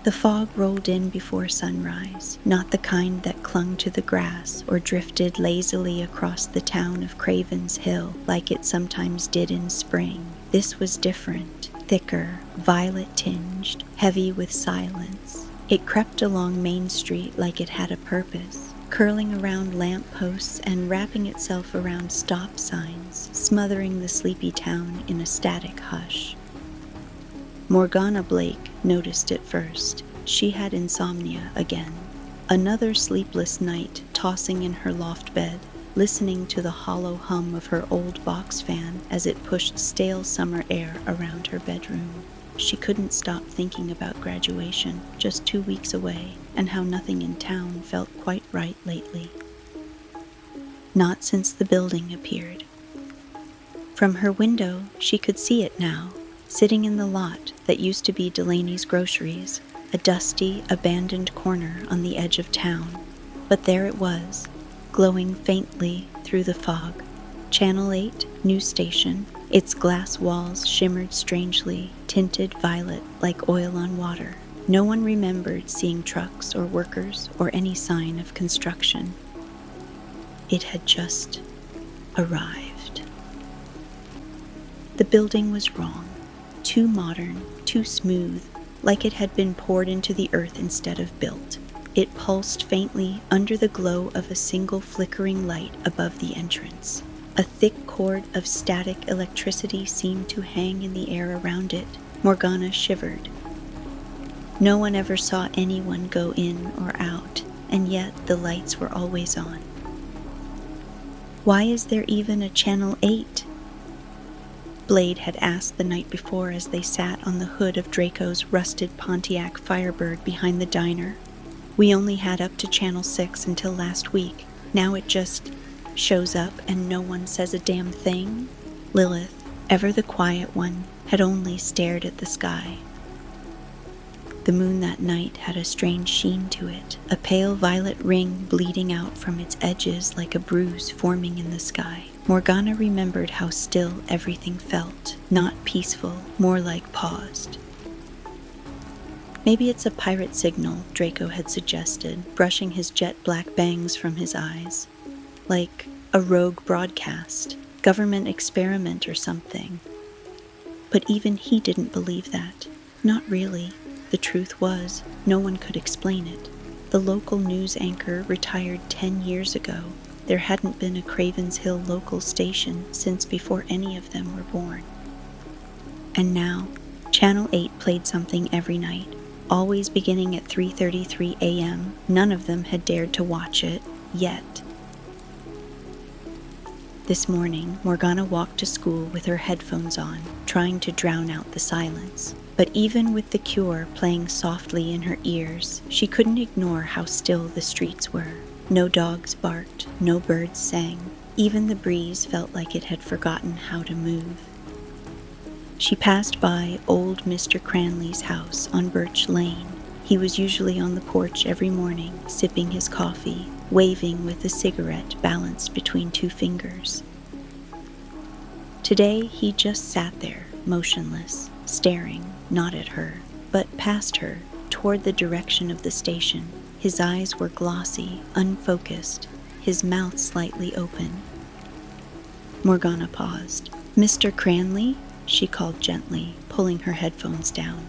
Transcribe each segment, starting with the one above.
The fog rolled in before sunrise, not the kind that clung to the grass or drifted lazily across the town of Craven's Hill like it sometimes did in spring. This was different, thicker, violet-tinged, heavy with silence. It crept along Main Street like it had a purpose, curling around lamp posts and wrapping itself around stop signs, smothering the sleepy town in a static hush. Morgana Blake noticed it first. She had insomnia again. Another sleepless night tossing in her loft bed, listening to the hollow hum of her old box fan as it pushed stale summer air around her bedroom. She couldn't stop thinking about graduation, just 2 weeks away, and how nothing in town felt quite right lately. Not since the building appeared. From her window, she could see it now, sitting in the lot that used to be Delaney's Groceries, a dusty, abandoned corner on the edge of town. But there it was, glowing faintly through the fog. Channel 8, news station. Its glass walls shimmered strangely, tinted violet like oil on water. No one remembered seeing trucks or workers or any sign of construction. It had just arrived. The building was wrong. Too modern, too smooth, like it had been poured into the earth instead of built. It pulsed faintly under the glow of a single flickering light above the entrance. A thick cord of static electricity seemed to hang in the air around it. Morgana shivered. No one ever saw anyone go in or out, and yet the lights were always on. Why is there even a Channel 8? Blade had asked the night before as they sat on the hood of Draco's rusted Pontiac Firebird behind the diner. We only had up to Channel 6 until last week. Now it just shows up and no one says a damn thing? Lilith, ever the quiet one, had only stared at the sky. The moon that night had a strange sheen to it, a pale violet ring bleeding out from its edges like a bruise forming in the sky. Morgana remembered how still everything felt, not peaceful, more like paused. Maybe it's a pirate signal, Draco had suggested, brushing his jet-black bangs from his eyes. Like a rogue broadcast, government experiment or something. But even he didn't believe that. Not really. The truth was, no one could explain it. The local news anchor retired 10 years ago. There hadn't been a Craven's Hill local station since before any of them were born. And now, Channel 8 played something every night, always beginning at 3:33 a.m. None of them had dared to watch it, yet. This morning, Morgana walked to school with her headphones on, trying to drown out the silence. But even with the Cure playing softly in her ears, she couldn't ignore how still the streets were. No dogs barked, no birds sang. Even the breeze felt like it had forgotten how to move. She passed by old Mr. Cranley's house on Birch Lane. He was usually on the porch every morning, sipping his coffee, waving with a cigarette balanced between 2 fingers. Today he just sat there, motionless, staring, not at her, but past her, toward the direction of the station. His eyes were glossy, unfocused, his mouth slightly open. Morgana paused. "Mr. Cranley?" she called gently, pulling her headphones down.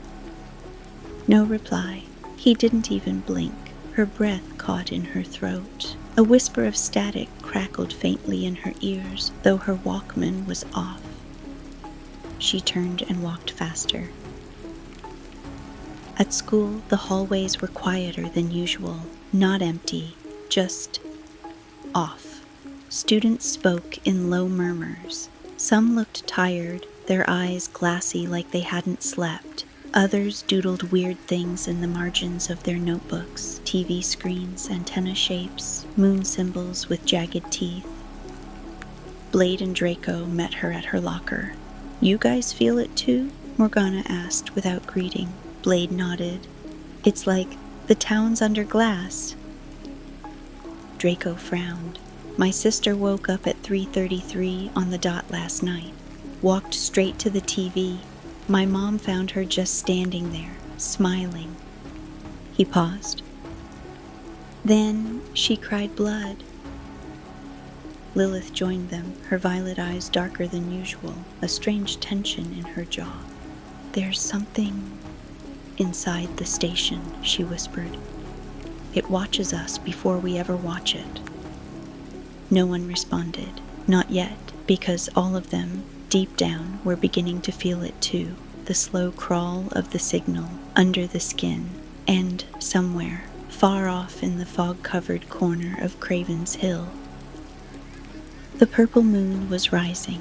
No reply. He didn't even blink. Her breath caught in her throat. A whisper of static crackled faintly in her ears, though her Walkman was off. She turned and walked faster. At school, the hallways were quieter than usual, not empty, just off. Students spoke in low murmurs. Some looked tired, their eyes glassy like they hadn't slept. Others doodled weird things in the margins of their notebooks, TV screens, antenna shapes, moon symbols with jagged teeth. Blade and Draco met her at her locker. "You guys feel it too?" Morgana asked without greeting. Blade nodded. "It's like the town's under glass." Draco frowned. "My sister woke up at 3:33 on the dot last night. Walked straight to the TV. My mom found her just standing there, smiling. He paused. Then she cried blood. Lilith joined them, her violet eyes darker than usual, a strange tension in her jaw. "There's something inside the station," she whispered. "It watches us before we ever watch it." No one responded. Not yet, because all of them, deep down, were beginning to feel it too. The slow crawl of the signal under the skin, and somewhere, far off in the fog-covered corner of Craven's Hill, the purple moon was rising.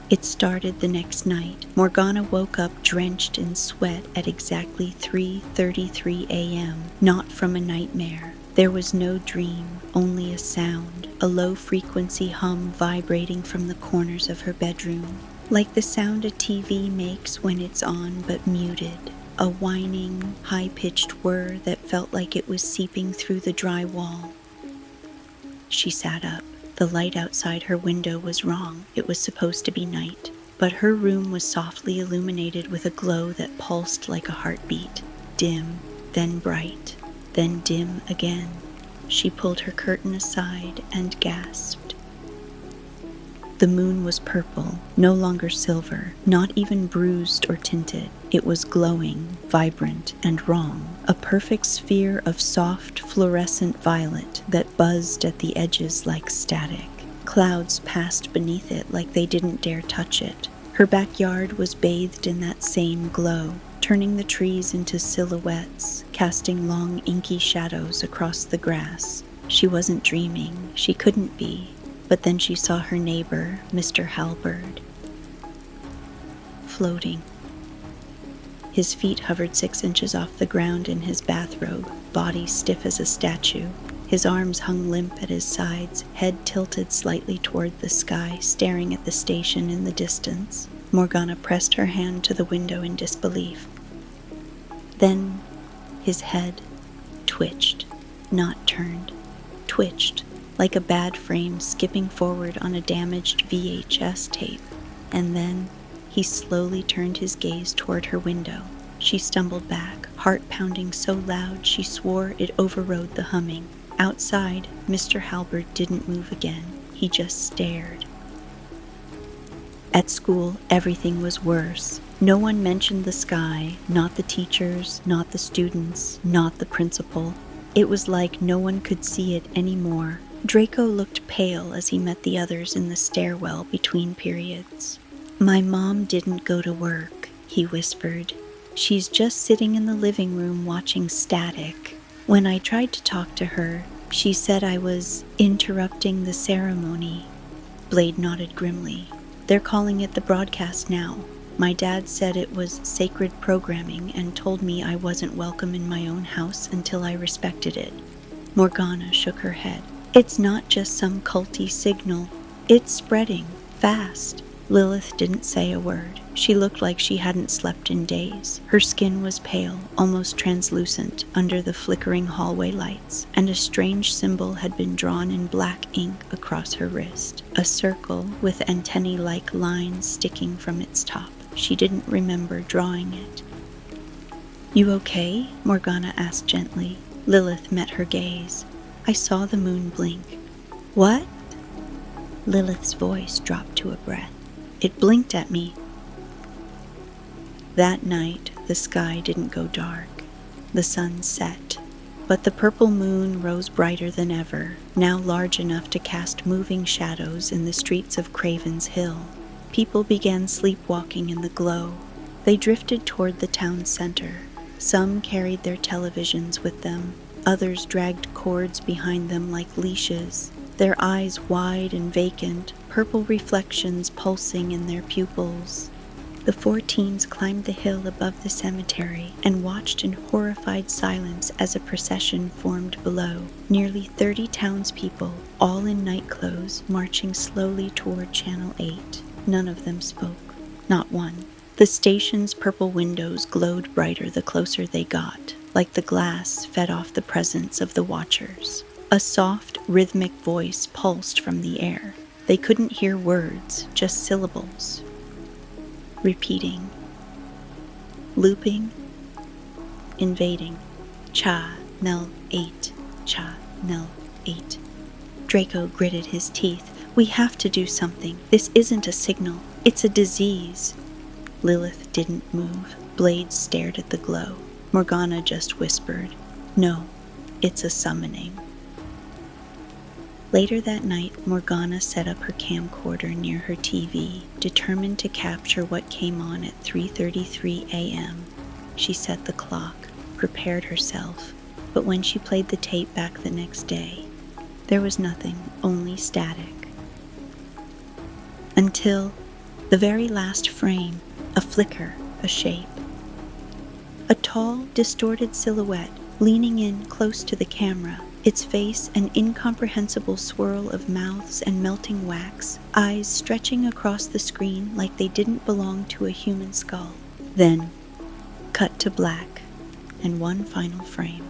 It started the next night. Morgana woke up drenched in sweat at exactly 3:33 a.m., not from a nightmare. There was no dream, only a sound, a low-frequency hum vibrating from the corners of her bedroom, like the sound a TV makes when it's on but muted, a whining, high-pitched whir that felt like it was seeping through the dry wall. She sat up. The light outside her window was wrong. It was supposed to be night, but her room was softly illuminated with a glow that pulsed like a heartbeat, dim, then bright, then dim again. She pulled her curtain aside and gasped. The moon was purple, no longer silver, not even bruised or tinted. It was glowing, vibrant, and wrong, a perfect sphere of soft, fluorescent violet that buzzed at the edges like static. Clouds passed beneath it like they didn't dare touch it. Her backyard was bathed in that same glow, turning the trees into silhouettes, casting long, inky shadows across the grass. She wasn't dreaming. She couldn't be. But then she saw her neighbor, Mr. Halberd, floating. His feet hovered 6 inches off the ground in his bathrobe, body stiff as a statue. His arms hung limp at his sides, head tilted slightly toward the sky, staring at the station in the distance. Morgana pressed her hand to the window in disbelief. Then his head twitched, not turned, twitched, like a bad frame skipping forward on a damaged VHS tape. And then he slowly turned his gaze toward her window. She stumbled back, heart pounding so loud she swore it overrode the humming. Outside, Mr. Halberd didn't move again. He just stared. At school, everything was worse. No one mentioned the sky, not the teachers, not the students, not the principal. It was like no one could see it anymore. Draco looked pale as he met the others in the stairwell between periods. "My mom didn't go to work," he whispered. "She's just sitting in the living room watching Static. When I tried to talk to her, she said I was interrupting the ceremony." Blade nodded grimly. "They're calling it the broadcast now. My dad said it was sacred programming and told me I wasn't welcome in my own house until I respected it." Morgana shook her head. "It's not just some culty signal. It's spreading, fast." Lilith didn't say a word. She looked like she hadn't slept in days. Her skin was pale, almost translucent, under the flickering hallway lights, and a strange symbol had been drawn in black ink across her wrist, a circle with antennae-like lines sticking from its top. She didn't remember drawing it. "You okay?" Morgana asked gently. Lilith met her gaze. "I saw the moon blink." "What?" Lilith's voice dropped to a breath. "It blinked at me." That night, the sky didn't go dark. The sun set, but the purple moon rose brighter than ever, now large enough to cast moving shadows in the streets of Craven's Hill. People began sleepwalking in the glow. They drifted toward the town center. Some carried their televisions with them. Others dragged cords behind them like leashes, their eyes wide and vacant, purple reflections pulsing in their pupils. The 4 teens climbed the hill above the cemetery and watched in horrified silence as a procession formed below. Nearly 30 townspeople, all in night clothes, marching slowly toward Channel 8. None of them spoke. Not one. The station's purple windows glowed brighter the closer they got, like the glass fed off the presence of the watchers. A soft, rhythmic voice pulsed from the air. They couldn't hear words, just syllables. Repeating. looping, invading. Cha-nel 8, Cha-nel 8. Draco gritted his teeth. We have to do something. This isn't a signal. It's a disease. Lilith didn't move. Blade stared at the glow. Morgana just whispered, "No, it's a summoning." Later that night, Morgana set up her camcorder near her TV, determined to capture what came on at 3:33 a.m. She set the clock, prepared herself, but when she played the tape back the next day, there was nothing, only static. Until the very last frame, a flicker, a shape. A tall, distorted silhouette leaning in close to the camera, its face an incomprehensible swirl of mouths and melting wax, eyes stretching across the screen like they didn't belong to a human skull. Then, cut to black, and one final frame.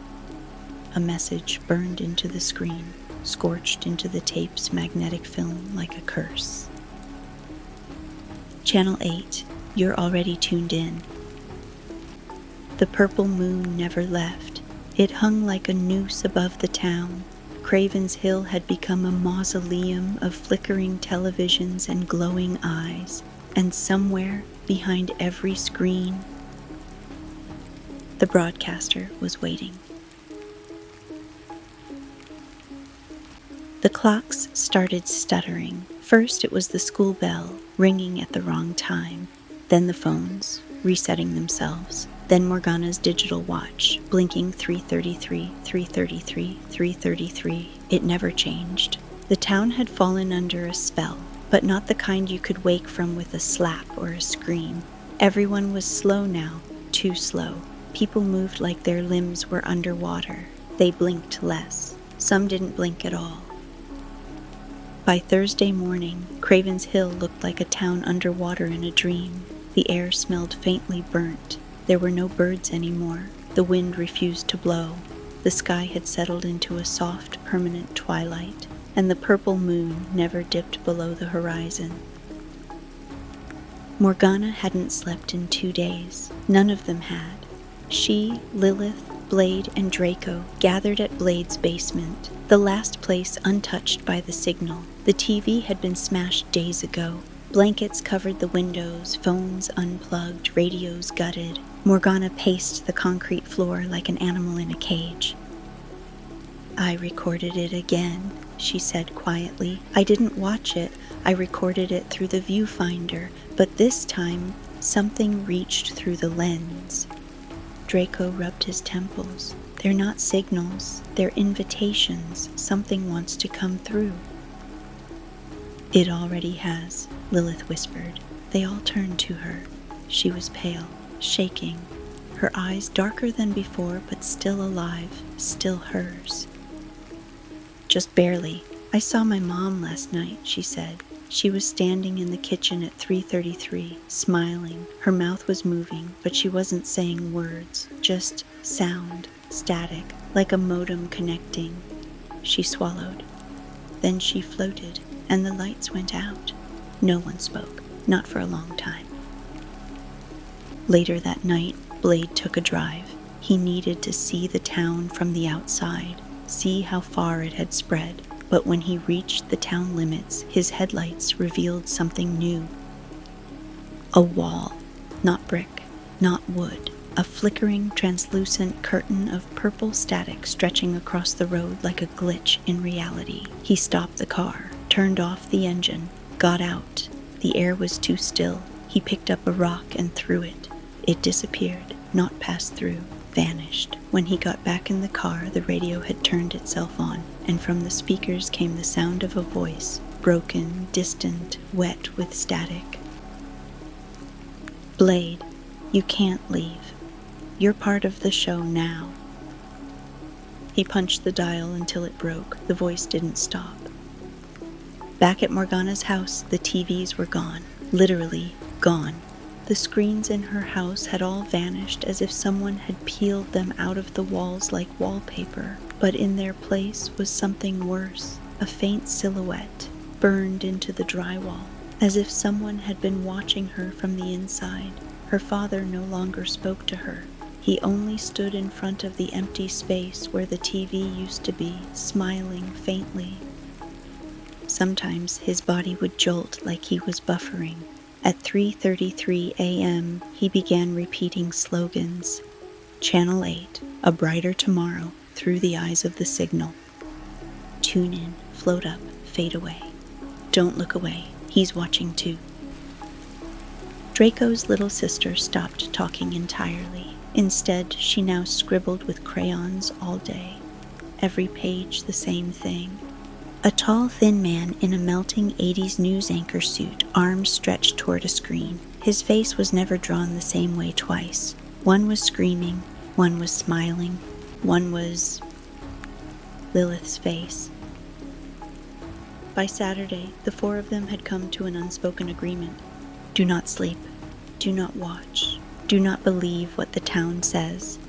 A message burned into the screen, scorched into the tape's magnetic film like a curse. Channel 8, you're already tuned in. The purple moon never left. It hung like a noose above the town. Craven's Hill had become a mausoleum of flickering televisions and glowing eyes, and somewhere behind every screen, the broadcaster was waiting. The clocks started stuttering. First it was the school bell, ringing at the wrong time, then the phones, resetting themselves. Then Morgana's digital watch, blinking 3:33, 3:33, 3:33. It never changed. The town had fallen under a spell, but not the kind you could wake from with a slap or a scream. Everyone was slow now, too slow. People moved like their limbs were underwater. They blinked less. Some didn't blink at all. By Thursday morning, Craven's Hill looked like a town underwater in a dream. The air smelled faintly burnt. There were no birds anymore. The wind refused to blow. The sky had settled into a soft, permanent twilight, and the purple moon never dipped below the horizon. Morgana hadn't slept in 2 days. None of them had. She, Lilith, Blade, and Draco gathered at Blade's basement, the last place untouched by the signal. The TV had been smashed days ago. Blankets covered the windows, phones unplugged, radios gutted. Morgana paced the concrete floor like an animal in a cage. "I recorded it again," she said quietly. "I didn't watch it. I recorded it through the viewfinder, but this time something reached through the lens." Draco rubbed his temples. "They're not signals, they're invitations. Something wants to come through." "It already has," Lilith whispered. They all turned to her. She was pale, shaking, her eyes darker than before but still alive, still hers. "Just barely. I saw my mom last night," she said. She was standing in the kitchen at 3:33, smiling. Her mouth was moving, but she wasn't saying words, just sound, static, like a modem connecting. She swallowed. Then she floated, and the lights went out. No one spoke, not for a long time. Later that night, Blade took a drive. He needed to see the town from the outside, see how far it had spread. But when he reached the town limits, his headlights revealed something new. A wall, not brick, not wood, a flickering, translucent curtain of purple static stretching across the road like a glitch in reality. He stopped the car, turned off the engine, got out. The air was too still. He picked up a rock and threw it. It disappeared, not passed through, vanished. When he got back in the car, the radio had turned itself on, and from the speakers came the sound of a voice, broken, distant, wet with static. "Blade, you can't leave. You're part of the show now." He punched the dial until it broke. The voice didn't stop. Back at Morgana's house, the TVs were gone. Literally gone. The screens in her house had all vanished as if someone had peeled them out of the walls like wallpaper. But in their place was something worse, a faint silhouette, burned into the drywall, as if someone had been watching her from the inside. Her father no longer spoke to her. He only stood in front of the empty space where the TV used to be, smiling faintly. Sometimes his body would jolt like he was buffering. At 3:33 a.m., he began repeating slogans. Channel 8, a brighter tomorrow through the eyes of the signal. Tune in, float up, fade away. Don't look away, he's watching too. Draco's little sister stopped talking entirely. Instead, she now scribbled with crayons all day. Every page the same thing. A tall, thin man in a melting 80s news anchor suit, arms stretched toward a screen. His face was never drawn the same way twice. One was screaming, one was smiling, one was Lilith's face. By Saturday, the four of them had come to an unspoken agreement. Do not sleep. Do not watch. Do not believe what the town says.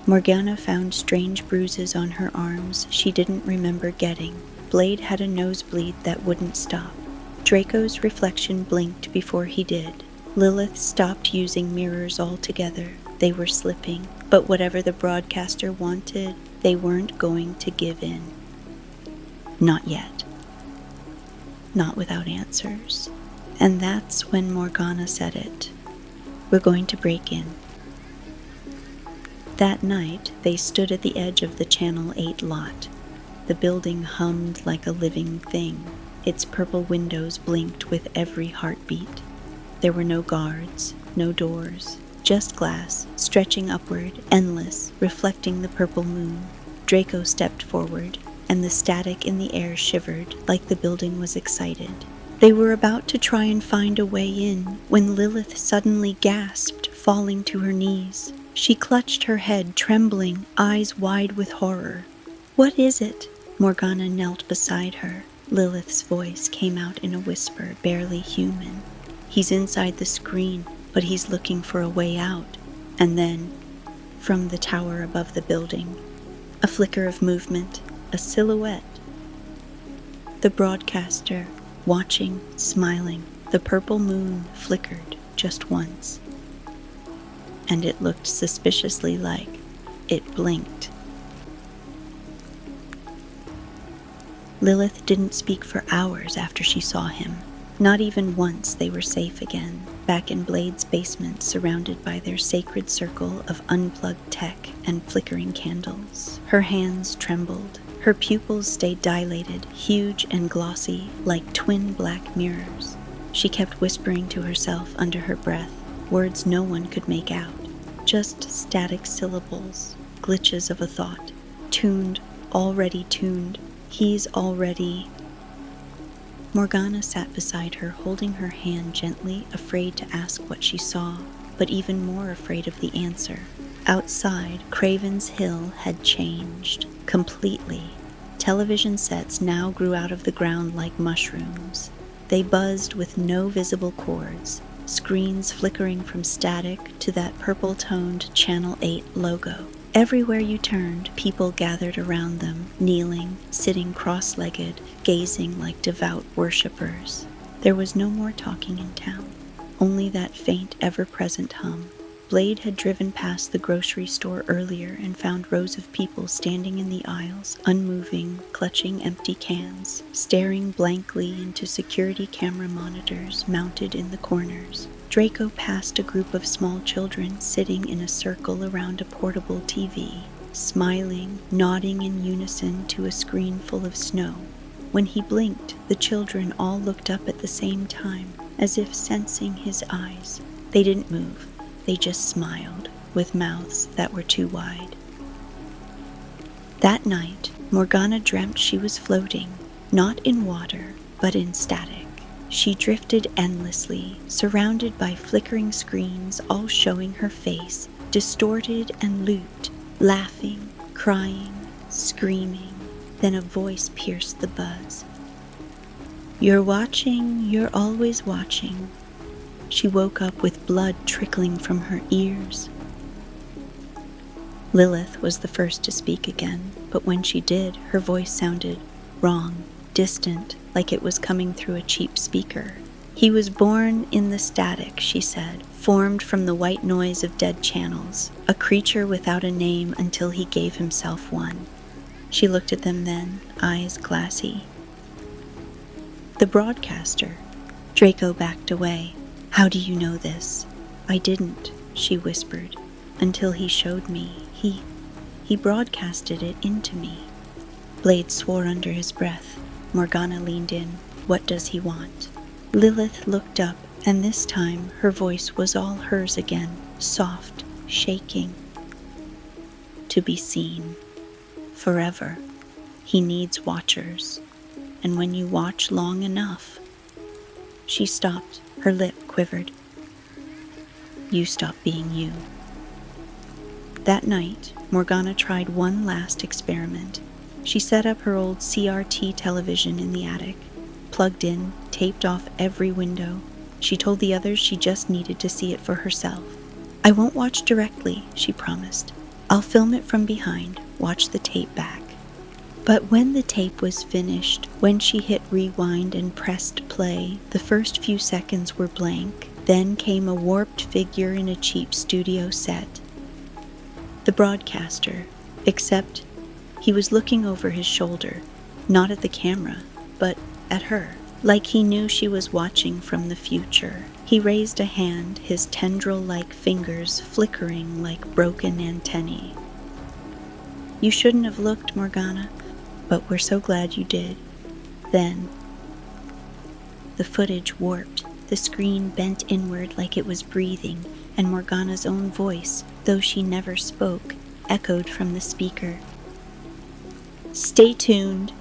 Morgana found strange bruises on her arms she didn't remember getting. Blade had a nosebleed that wouldn't stop. Draco's reflection blinked before he did. Lilith stopped using mirrors altogether. They were slipping, but whatever the broadcaster wanted, they weren't going to give in. Not yet. Not without answers. And that's when Morgana said it. We're going to break in. That night, they stood at the edge of the Channel 8 lot. The building hummed like a living thing. Its purple windows blinked with every heartbeat. There were no guards, no doors, just glass, stretching upward, endless, reflecting the purple moon. Draco stepped forward, and the static in the air shivered like the building was excited. They were about to try and find a way in when Lilith suddenly gasped, falling to her knees. She clutched her head, trembling, eyes wide with horror. What is it? Morgana knelt beside her. Lilith's voice came out in a whisper, barely human. He's inside the screen, but he's looking for a way out. And then, from the tower above the building, a flicker of movement, a silhouette. The broadcaster, watching, smiling. The purple moon flickered just once. And it looked suspiciously like it blinked. Lilith didn't speak for hours after she saw him. Not even once they were safe again, back in Blade's basement, surrounded by their sacred circle of unplugged tech and flickering candles. Her hands trembled. Her pupils stayed dilated, huge and glossy, like twin black mirrors. She kept whispering to herself under her breath, words no one could make out. Just static syllables, glitches of a thought. Tuned, already tuned. He's already... Morgana sat beside her, holding her hand gently, afraid to ask what she saw, but even more afraid of the answer. Outside, Craven's Hill had changed completely. Television sets now grew out of the ground like mushrooms. They buzzed with no visible cords, screens flickering from static to that purple-toned Channel 8 logo. Everywhere you turned, people gathered around them, kneeling, sitting cross-legged, gazing like devout worshippers. There was no more talking in town, only that faint, ever-present hum. Blade had driven past the grocery store earlier and found rows of people standing in the aisles, unmoving, clutching empty cans, staring blankly into security camera monitors mounted in the corners. Draco passed a group of small children sitting in a circle around a portable TV, smiling, nodding in unison to a screen full of snow. When he blinked, the children all looked up at the same time, as if sensing his eyes. They didn't move. They just smiled, with mouths that were too wide. That night, Morgana dreamt she was floating, not in water, but in static. She drifted endlessly, surrounded by flickering screens, all showing her face, distorted and looped, laughing, crying, screaming. Then a voice pierced the buzz. You're watching, you're always watching. She woke up with blood trickling from her ears. Lilith was the first to speak again, but when she did, her voice sounded wrong, distant, like it was coming through a cheap speaker. He was born in the static, she said, formed from the white noise of dead channels, a creature without a name until he gave himself one. She looked at them then, eyes glassy. The broadcaster. Draco backed away. How do you know this? I didn't, she whispered, until he showed me. He broadcasted it into me. Blade swore under his breath. Morgana leaned in. What does he want? Lilith looked up, and this time her voice was all hers again, soft, shaking. To be seen. Forever. He needs watchers. And when you watch long enough... She stopped. Her lip quivered. You stop being you. That night, Morgana tried one last experiment. She set up her old CRT television in the attic, plugged in, taped off every window. She told the others she just needed to see it for herself. I won't watch directly, she promised. I'll film it from behind, watch the tape back. But when the tape was finished, when she hit rewind and pressed play, the first few seconds were blank. Then came a warped figure in a cheap studio set. The broadcaster, except he was looking over his shoulder, not at the camera, but at her, like he knew she was watching from the future. He raised a hand, his tendril-like fingers flickering like broken antennae. You shouldn't have looked, Morgana, but we're so glad you did. Then, the footage warped, the screen bent inward like it was breathing, and Morgana's own voice, though she never spoke, echoed from the speaker. Stay tuned.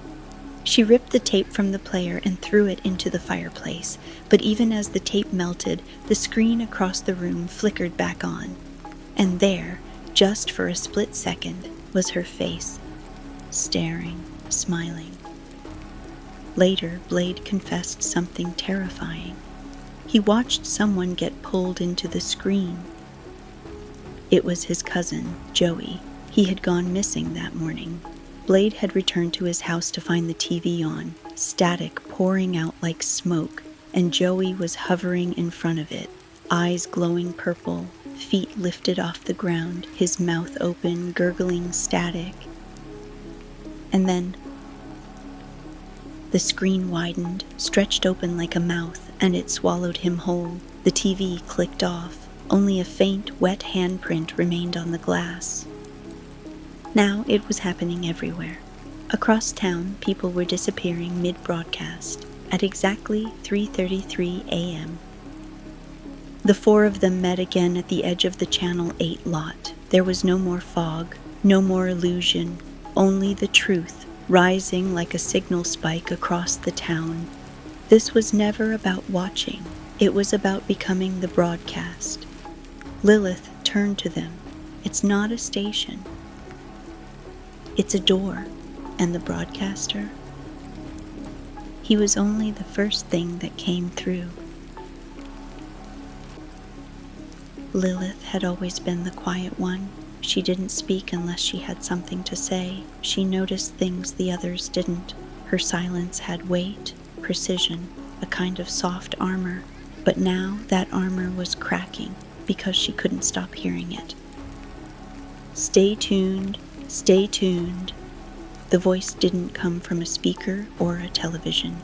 She ripped the tape from the player and threw it into the fireplace, but even as the tape melted, the screen across the room flickered back on. And there, just for a split second, was her face, staring, smiling. Later, Blade confessed something terrifying. He watched someone get pulled into the screen. It was his cousin, Joey. He had gone missing that morning. Blade had returned to his house to find the TV on, static pouring out like smoke, and Joey was hovering in front of it, eyes glowing purple, feet lifted off the ground, his mouth open, gurgling static. And then the screen widened, stretched open like a mouth, and it swallowed him whole. The TV clicked off. Only a faint, wet handprint remained on the glass. Now it was happening everywhere. Across town, people were disappearing mid-broadcast at exactly 3:33 a.m. The four of them met again at the edge of the Channel 8 lot. There was no more fog, no more illusion, only the truth, rising like a signal spike across the town. This was never about watching. It was about becoming the broadcast. Lilith turned to them. It's not a station. It's a door. And the broadcaster? He was only the first thing that came through. Lilith had always been the quiet one. She didn't speak unless she had something to say. She noticed things the others didn't. Her silence had weight, precision, a kind of soft armor. But now that armor was cracking because she couldn't stop hearing it. Stay tuned, stay tuned. The voice didn't come from a speaker or a television.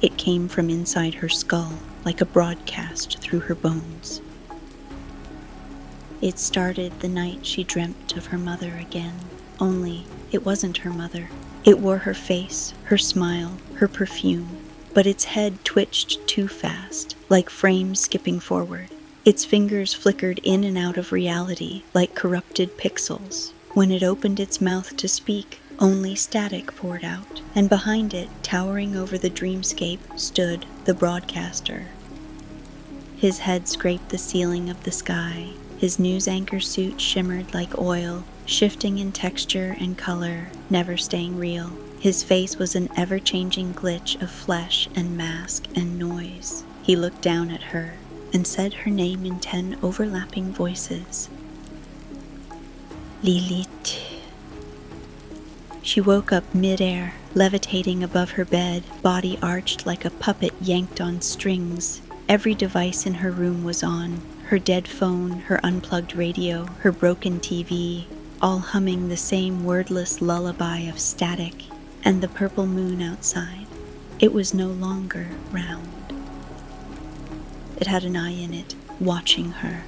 It came from inside her skull, like a broadcast through her bones. It started the night she dreamt of her mother again. Only, it wasn't her mother. It wore her face, her smile, her perfume. But its head twitched too fast, like frames skipping forward. Its fingers flickered in and out of reality, like corrupted pixels. When it opened its mouth to speak, only static poured out. And behind it, towering over the dreamscape, stood the broadcaster. His head scraped the ceiling of the sky. His news anchor suit shimmered like oil, shifting in texture and color, never staying real. His face was an ever-changing glitch of flesh and mask and noise. He looked down at her and said her name in 10 overlapping voices. Lilith. She woke up mid-air, levitating above her bed, body arched like a puppet yanked on strings. Every device in her room was on, her dead phone, her unplugged radio, her broken TV, all humming the same wordless lullaby of static and the purple moon outside. It was no longer round. It had an eye in it, watching her.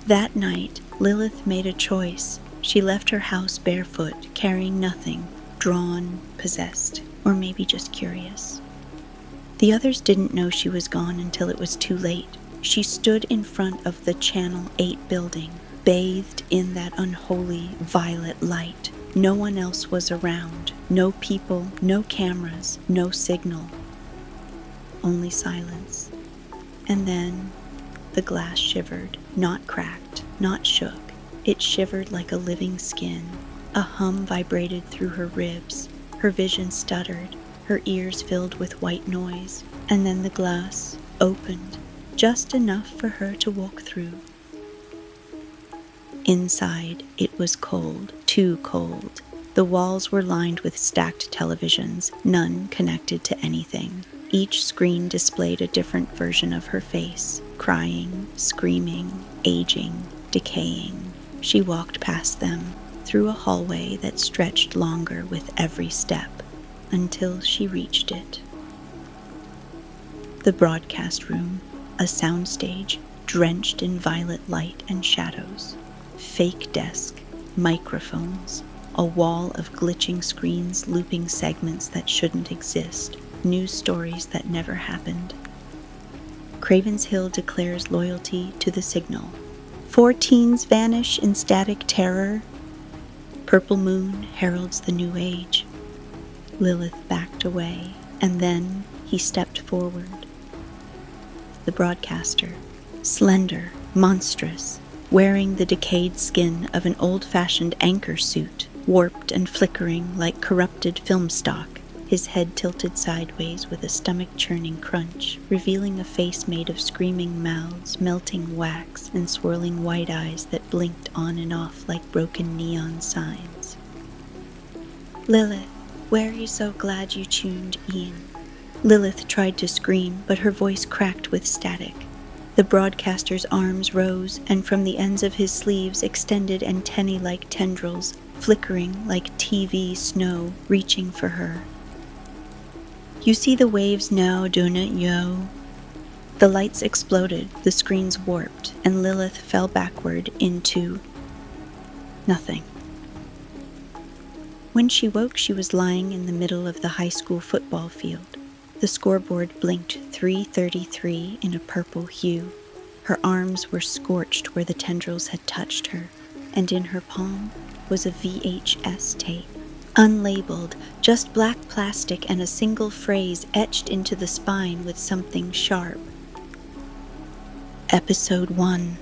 That night, Lilith made a choice. She left her house barefoot, carrying nothing, drawn, possessed, or maybe just curious. The others didn't know she was gone until it was too late. She stood in front of the Channel 8 building, bathed in that unholy violet light. No one else was around. No people, no cameras, no signal. Only silence. And then the glass shivered, not cracked, not shook. It shivered like a living skin. A hum vibrated through her ribs. Her vision stuttered, her ears filled with white noise. And then the glass opened, just enough for her to walk through. Inside, it was cold, too cold. The walls were lined with stacked televisions, none connected to anything. Each screen displayed a different version of her face, crying, screaming, aging, decaying. She walked past them, through a hallway that stretched longer with every step, until she reached it. The broadcast room, a soundstage drenched in violet light and shadows. Fake desk, microphones, a wall of glitching screens looping segments that shouldn't exist, news stories that never happened. Craven's Hill declares loyalty to the signal. 4 teens vanish in static terror. Purple moon heralds the new age. Lilith backed away, and then he stepped forward. The broadcaster, slender, monstrous, wearing the decayed skin of an old-fashioned anchor suit, warped and flickering like corrupted film stock, his head tilted sideways with a stomach-churning crunch, revealing a face made of screaming mouths, melting wax, and swirling white eyes that blinked on and off like broken neon signs. "Lilith, where are you so glad you tuned in?" Lilith tried to scream, but her voice cracked with static. The broadcaster's arms rose, and from the ends of his sleeves extended antennae-like tendrils, flickering like TV snow, reaching for her. "You see the waves now, don't you?" The lights exploded, the screens warped, and Lilith fell backward into nothing. When she woke, she was lying in the middle of the high school football field. The scoreboard blinked 3:33 in a purple hue. Her arms were scorched where the tendrils had touched her, and in her palm was a VHS tape. Unlabeled, just black plastic and a single phrase etched into the spine with something sharp. Episode 1.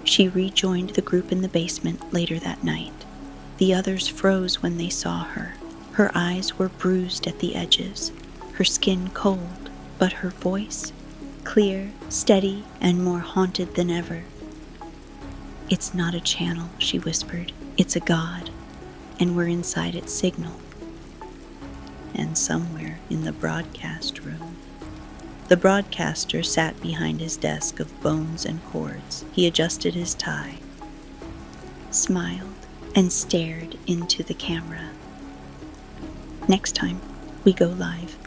She rejoined the group in the basement later that night. The others froze when they saw her. Her eyes were bruised at the edges, her skin cold, but her voice, clear, steady, and more haunted than ever. "It's not a channel," she whispered. "It's a god, and we're inside its signal." And somewhere in the broadcast room. The broadcaster sat behind his desk of bones and cords. He adjusted his tie, smiled, and stared into the camera. Next time, we go live.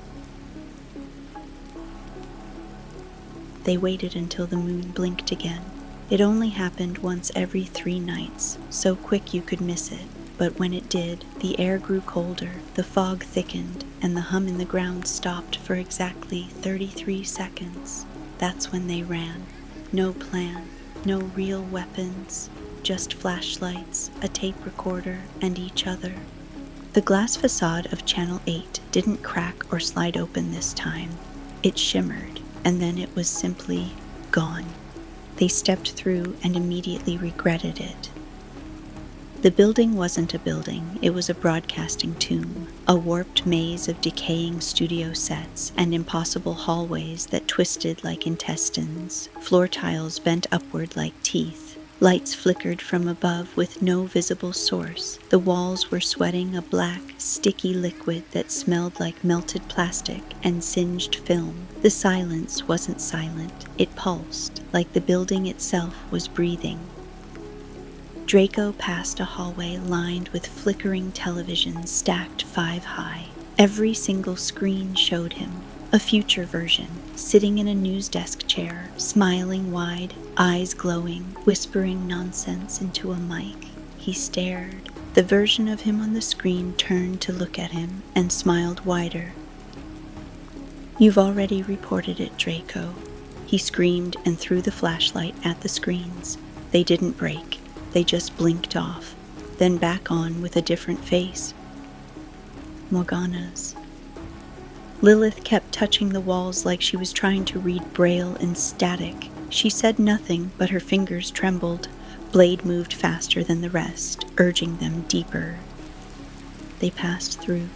They waited until the moon blinked again. It only happened once every 3 nights, so quick you could miss it. But when it did, the air grew colder, the fog thickened, and the hum in the ground stopped for exactly 33 seconds. That's when they ran. No plan, no real weapons, just flashlights, a tape recorder, and each other. The glass facade of Channel 8 didn't crack or slide open this time. It shimmered, and then it was simply gone. They stepped through and immediately regretted it. The building wasn't a building, it was a broadcasting tomb, a warped maze of decaying studio sets and impossible hallways that twisted like intestines, floor tiles bent upward like teeth. Lights flickered from above with no visible source. The walls were sweating a black, sticky liquid that smelled like melted plastic and singed film. The silence wasn't silent. It pulsed, like the building itself was breathing. Draco passed a hallway lined with flickering televisions stacked 5 high. Every single screen showed him a future version, sitting in a news desk chair, smiling wide, eyes glowing, whispering nonsense into a mic. He stared. The version of him on the screen turned to look at him and smiled wider. "You've already reported it, Draco," he screamed and threw the flashlight at the screens. They didn't break. They just blinked off, then back on with a different face. Morgana's. Lilith kept touching the walls like she was trying to read Braille in static. She said nothing, but her fingers trembled. Blade moved faster than the rest, urging them deeper. They passed through.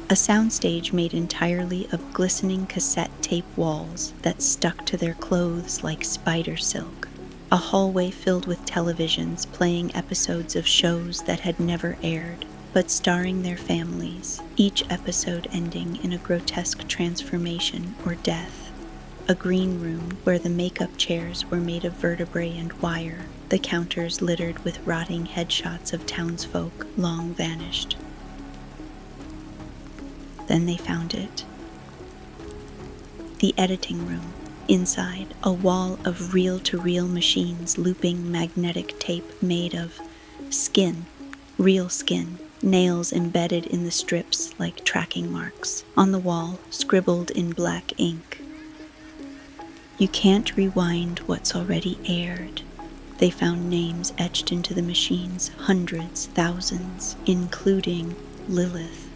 A soundstage made entirely of glistening cassette tape walls that stuck to their clothes like spider silk. A hallway filled with televisions playing episodes of shows that had never aired, but starring their families, each episode ending in a grotesque transformation or death. A green room where the makeup chairs were made of vertebrae and wire, the counters littered with rotting headshots of townsfolk long vanished. Then they found it. The editing room. Inside, a wall of reel-to-reel machines looping magnetic tape made of skin, real skin. Nails embedded in the strips like tracking marks. On the wall, scribbled in black ink. "You can't rewind what's already aired." They found names etched into the machines, hundreds, thousands, including Lilith.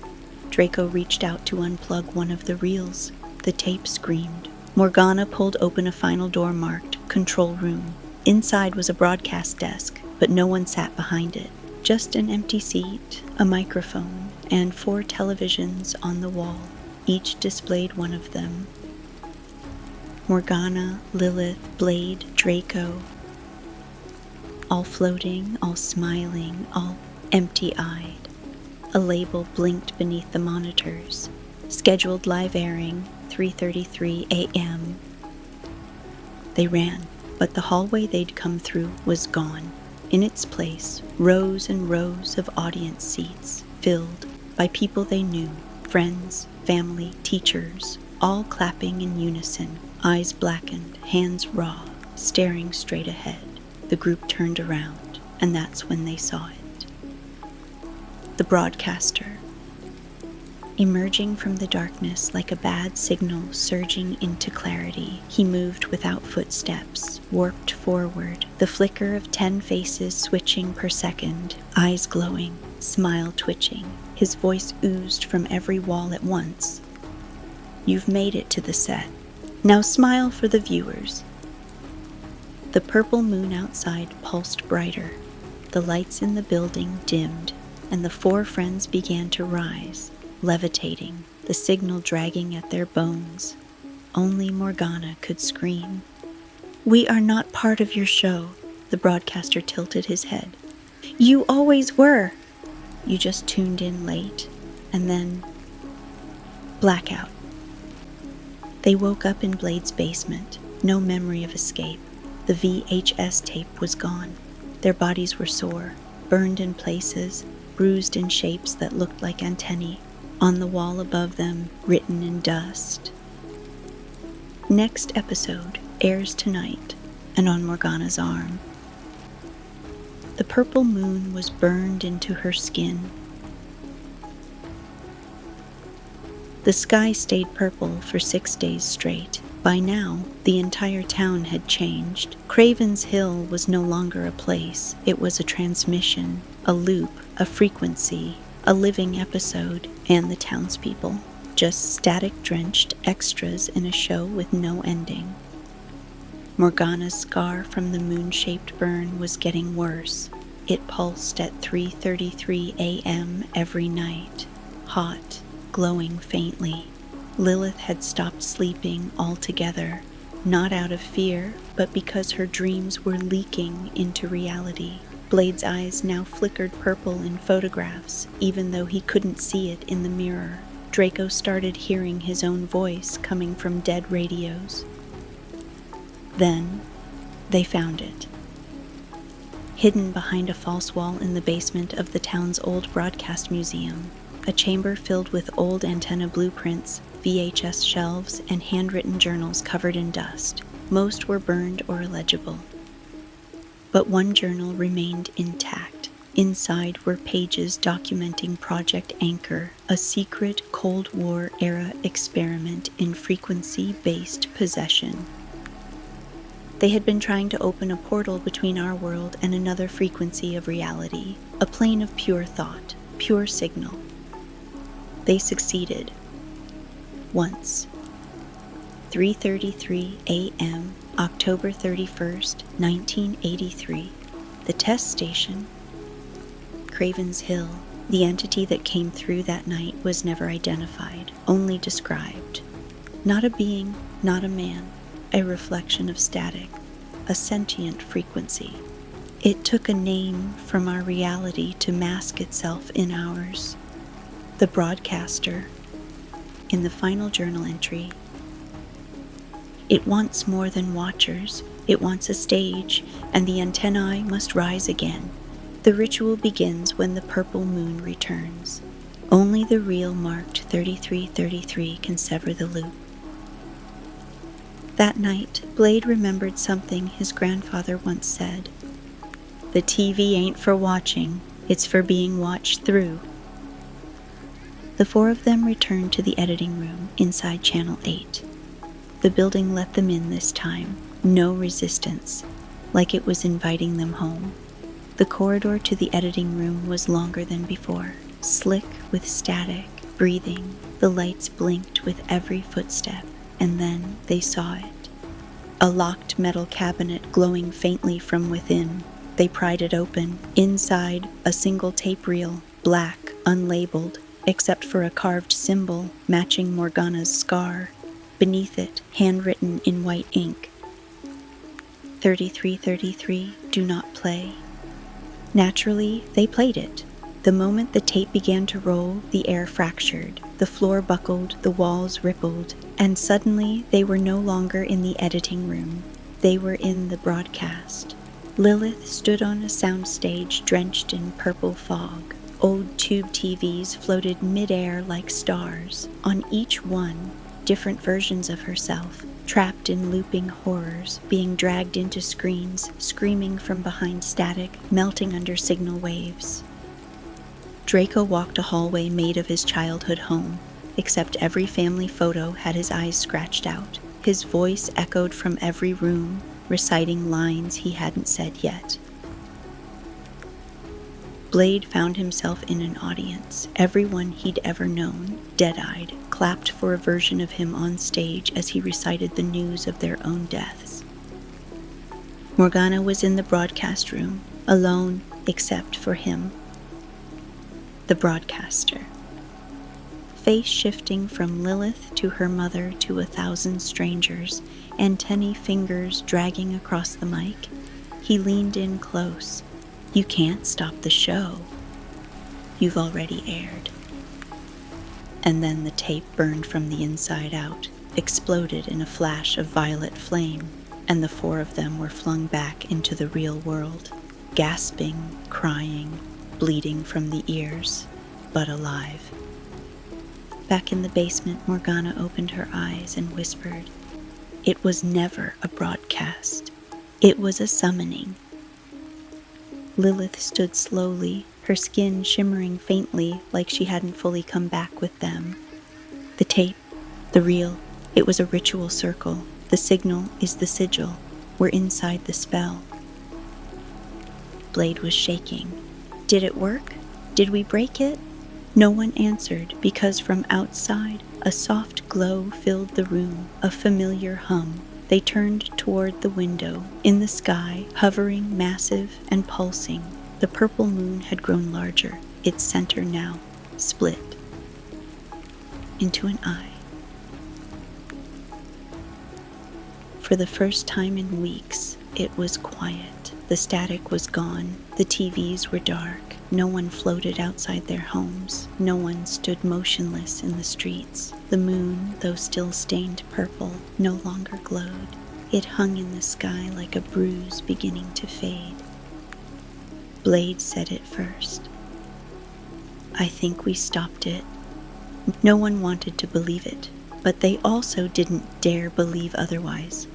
Draco reached out to unplug one of the reels. The tape screamed. Morgana pulled open a final door marked Control Room. Inside was a broadcast desk, but no one sat behind it. Just an empty seat, a microphone, and 4 televisions on the wall. Each displayed one of them. Morgana, Lilith, Blade, Draco. All floating, all smiling, all empty-eyed. A label blinked beneath the monitors. Scheduled live airing, 3:33 a.m. They ran, but the hallway they'd come through was gone. In its place, rows and rows of audience seats, filled by people they knew, friends, family, teachers, all clapping in unison, eyes blackened, hands raw, staring straight ahead. The group turned around, and that's when they saw it. The broadcaster. Emerging from the darkness like a bad signal surging into clarity, he moved without footsteps, warped forward, the flicker of 10 faces switching per second, eyes glowing, smile twitching. His voice oozed from every wall at once. "You've made it to the set. Now smile for the viewers." The purple moon outside pulsed brighter. The lights in the building dimmed, and the 4 friends began to rise, levitating, the signal dragging at their bones. Only Morgana could scream. "We are not part of your show." The broadcaster tilted his head. "You always were." "You just tuned in late." And then blackout. They woke up in Blade's basement, no memory of escape. The VHS tape was gone. Their bodies were sore, burned in places, bruised in shapes that looked like antennae. On the wall above them, written in dust. Next episode airs tonight, and on Morgana's arm. The purple moon was burned into her skin. The sky stayed purple for 6 days straight. By now, the entire town had changed. Craven's Hill was no longer a place. It was a transmission, a loop, a frequency, a living episode, and the townspeople. Just static-drenched extras in a show with no ending. Morgana's scar from the moon-shaped burn was getting worse. It pulsed at 3:33 a.m. every night, hot, glowing faintly. Lilith had stopped sleeping altogether. not out of fear, but because her dreams were leaking into reality. Blade's eyes now flickered purple in photographs, even though he couldn't see it in the mirror. Draco started hearing his own voice coming from dead radios. Then, they found it. Hidden behind a false wall in the basement of the town's old broadcast museum, a chamber filled with old antenna blueprints, VHS shelves, and handwritten journals covered in dust. Most were burned or illegible. But one journal remained intact. Inside were pages documenting Project Anchor, a secret Cold War-era experiment in frequency-based possession. They had been trying to open a portal between our world and another frequency of reality, a plane of pure thought, pure signal. They succeeded. Once. 3:33 a.m., October 31st, 1983. The test station, Craven's Hill. The entity that came through that night was never identified, only described. Not a being, not a man, a reflection of static, a sentient frequency. It took a name from our reality to mask itself in ours. The broadcaster. In the final journal entry, it wants more than watchers. It wants a stage, and the antennae must rise again. The ritual begins when the purple moon returns. Only the real marked 3333 can sever the loop. That night, Blade remembered something his grandfather once said. The TV ain't for watching, it's for being watched through. The four of them returned to the editing room inside Channel 8. The building let them in this time, no resistance, like it was inviting them home. The corridor to the editing room was longer than before, slick with static, breathing. The lights blinked with every footstep, and then they saw it. A locked metal cabinet glowing faintly from within. They pried it open. Inside, a single tape reel, black, unlabeled, except for a carved symbol matching Morgana's scar. Beneath it, handwritten in white ink, 3333, do not play. Naturally, they played it. The moment the tape began to roll, the air fractured, the floor buckled, the walls rippled, and suddenly they were no longer in the editing room. They were in the broadcast. Lilith stood on a soundstage drenched in purple fog. Old tube TVs floated mid-air like stars. On each one, different versions of herself, trapped in looping horrors, being dragged into screens, screaming from behind static, melting under signal waves. Draco walked a hallway made of his childhood home, except every family photo had his eyes scratched out. His voice echoed from every room, reciting lines he hadn't said yet. Blade found himself in an audience. Everyone he'd ever known, dead-eyed, clapped for a version of him on stage as he recited the news of their own deaths. Morgana was in the broadcast room, alone except for him, the broadcaster. Face shifting from Lilith to her mother to 1,000 strangers, antennae fingers dragging across the mic, he leaned in close. You can't stop the show. You've already aired. And then the tape burned from the inside out, exploded in a flash of violet flame, and the four of them were flung back into the real world, gasping, crying, bleeding from the ears, but alive. Back in the basement, Morgana opened her eyes and whispered, "It was never a broadcast. It was a summoning." Lilith stood slowly, her skin shimmering faintly like she hadn't fully come back with them. The tape, the reel, it was a ritual circle. The signal is the sigil. We're inside the spell. Blade was shaking. Did it work? Did we break it? No one answered because from outside, a soft glow filled the room, a familiar hum. They turned toward the window. In the sky, hovering, massive, and pulsing, the purple moon had grown larger, its center now split into an eye. For For the first time in weeks, it was quiet. The static was gone. The TVs were dark. No one floated outside their homes. No one stood motionless in the streets. The moon, though still stained purple, no longer glowed. It hung in the sky like a bruise beginning to fade. Blade said it first. "I think we stopped it." No one wanted to believe it, but they also didn't dare believe otherwise.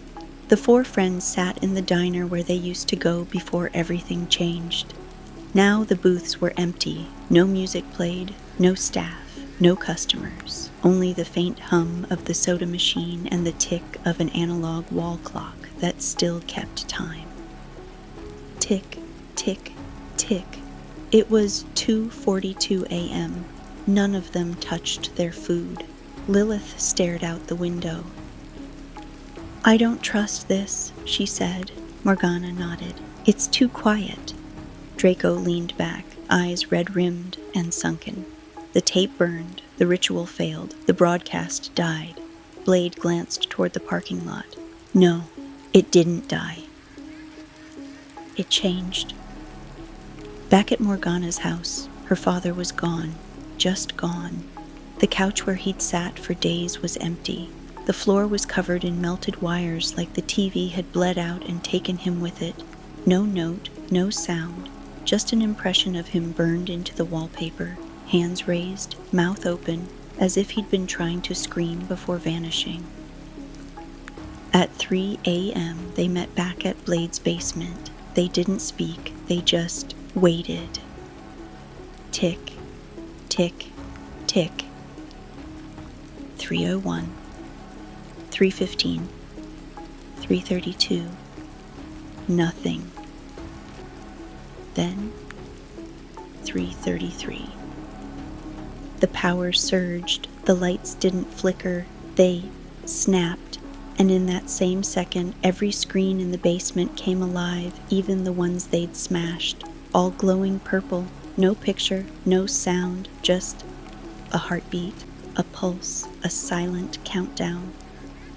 The four friends sat in the diner where they used to go before everything changed. Now the booths were empty. No music played, no staff, no customers. Only the faint hum of the soda machine and the tick of an analog wall clock that still kept time. Tick, tick, tick. It was 2:42 a.m. None of them touched their food. Lilith stared out the window. "I don't trust this," she said. Morgana nodded. "It's too quiet." Draco leaned back, eyes red-rimmed and sunken. The tape burned, the ritual failed, the broadcast died. Blade glanced toward the parking lot. No, it didn't die. It changed. Back at Morgana's house, her father was gone, just gone. The couch where he'd sat for days was empty. The floor was covered in melted wires like the TV had bled out and taken him with it. No note, no sound. Just an impression of him burned into the wallpaper, hands raised, mouth open, as if he'd been trying to scream before vanishing. At 3 a.m., they met back at Blade's basement. They didn't speak, they just waited. Tick, tick, tick. 3:01, 3:15, 3:32. Nothing. Then 3:33. The power surged, the lights didn't flicker, they snapped, and in that same second every screen in the basement came alive, even the ones they'd smashed, all glowing purple, no picture, no sound, just a heartbeat, a pulse, a silent countdown.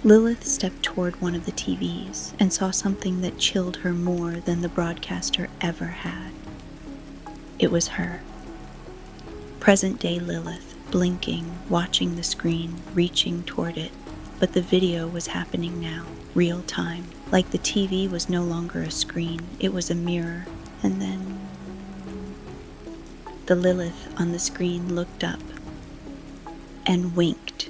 Lilith stepped toward one of the TVs and saw something that chilled her more than the broadcaster ever had. It was her. Present-day Lilith, blinking, watching the screen, reaching toward it. But the video was happening now, real time. Like the TV was no longer a screen, it was a mirror. And then the Lilith on the screen looked up and winked.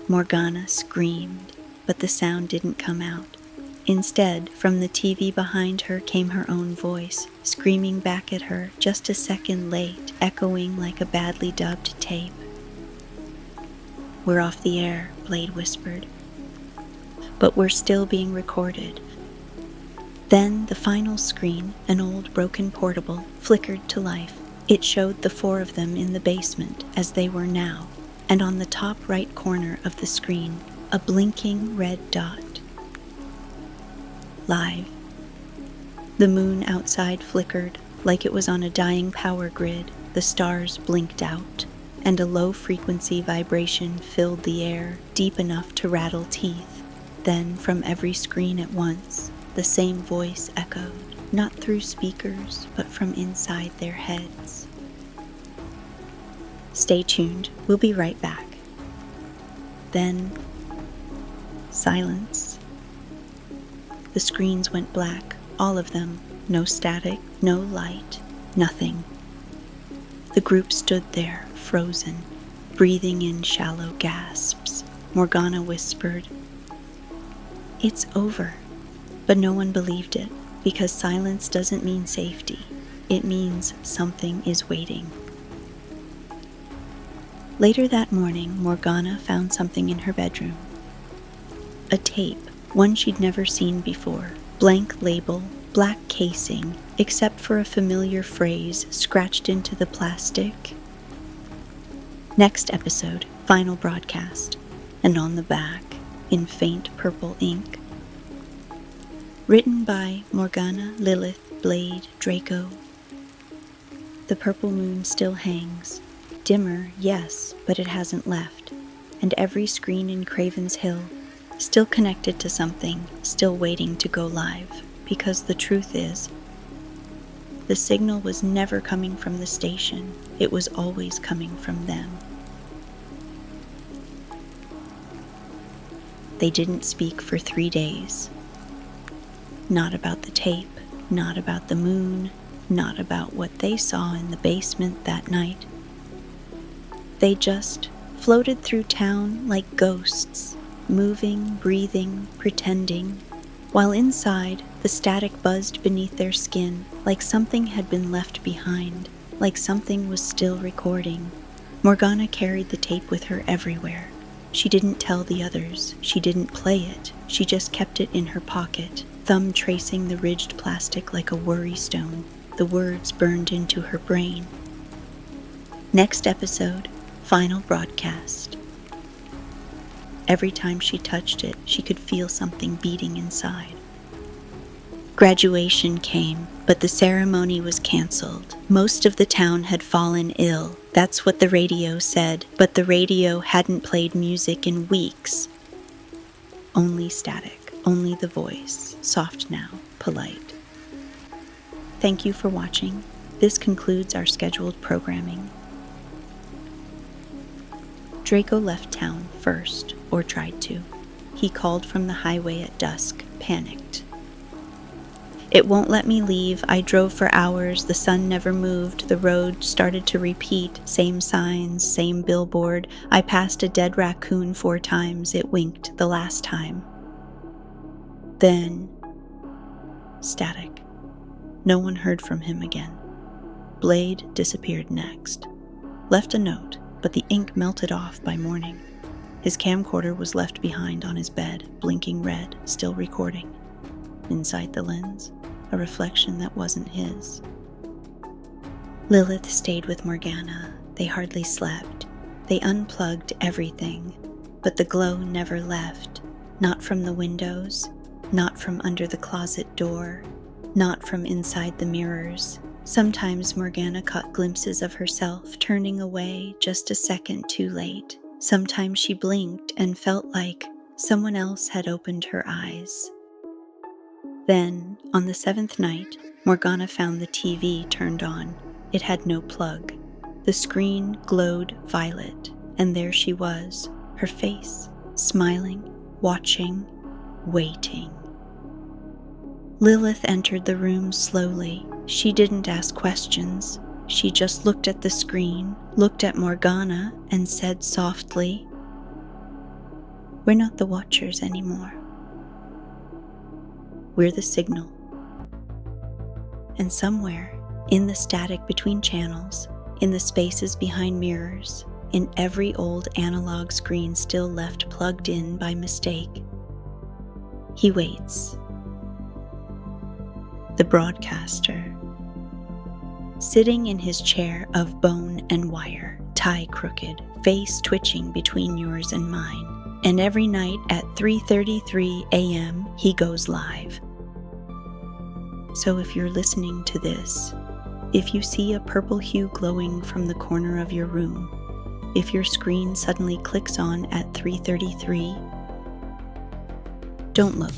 Morgana screamed, but the sound didn't come out. Instead, from the TV behind her came her own voice, screaming back at her just a second late, echoing like a badly dubbed tape. "We're off the air," Blade whispered. "But we're still being recorded." Then the final screen, an old broken portable, flickered to life. It showed the four of them in the basement as they were now, and on the top right corner of the screen, a blinking red dot. Live. The moon outside flickered like it was on a dying power grid. The stars blinked out, and a low-frequency vibration filled the air, deep enough to rattle teeth. Then, from every screen at once, the same voice echoed, not through speakers, but from inside their heads. "Stay tuned, we'll be right back." Then, silence. The screens went black, all of them, no static, no light, nothing. The group stood there, frozen, breathing in shallow gasps. Morgana whispered, "It's over." But no one believed it, because silence doesn't mean safety. It means something is waiting. Later that morning, Morgana found something in her bedroom. A tape, one she'd never seen before. Blank label, black casing, except for a familiar phrase scratched into the plastic. Next episode, final broadcast, and on the back, in faint purple ink. Written by Morgana, Lilith, Blade, Draco. The purple moon still hangs. Dimmer, yes, but it hasn't left. And every screen in Craven's Hill, still connected to something, still waiting to go live. Because the truth is, the signal was never coming from the station. It was always coming from them. They didn't speak for 3 days. Not about the tape, not about the moon, not about what they saw in the basement that night. They just floated through town like ghosts, moving, breathing, pretending, while inside, the static buzzed beneath their skin like something had been left behind, like something was still recording. Morgana carried the tape with her everywhere. She didn't tell the others. She didn't play it. She just kept it in her pocket, thumb tracing the ridged plastic like a worry stone. The words burned into her brain. Next episode, final broadcast. Every time she touched it, she could feel something beating inside. Graduation came, but the ceremony was canceled. Most of the town had fallen ill. That's what the radio said, but the radio hadn't played music in weeks. Only static, only the voice, soft now, polite. Thank you for watching. This concludes our scheduled programming. Draco left town first, or tried to. He called from the highway at dusk, panicked. It won't let me leave. I drove for hours. The sun never moved. The road started to repeat. Same signs, same billboard. I passed a dead raccoon 4 times. It winked the last time. Then, static. No one heard from him again. Blade disappeared next. Left a note, but the ink melted off by morning. His camcorder was left behind on his bed, blinking red, still recording. Inside the lens, a reflection that wasn't his. Lilith stayed with Morgana. They hardly slept. They unplugged everything, but the glow never left. Not from the windows, not from under the closet door, not from inside the mirrors. Sometimes Morgana caught glimpses of herself turning away just a second too late. Sometimes she blinked and felt like someone else had opened her eyes. Then, on the 7th night, Morgana found the TV turned on. It had no plug. The screen glowed violet, and there she was, her face, smiling, watching, waiting. Lilith entered the room slowly. She didn't ask questions. She just looked at the screen, looked at Morgana, and said softly, "We're not the Watchers anymore. We're the signal." And somewhere, in the static between channels, in the spaces behind mirrors, in every old analog screen still left plugged in by mistake, he waits. The broadcaster, sitting in his chair of bone and wire, tie crooked, face twitching between yours and mine. And every night at 3:33 a.m. he goes live. So if you're listening to this, if you see a purple hue glowing from the corner of your room, if your screen suddenly clicks on at 3:33, don't look,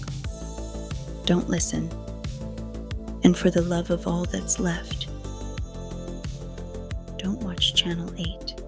don't listen, and for the love of all that's left, don't watch Channel 8.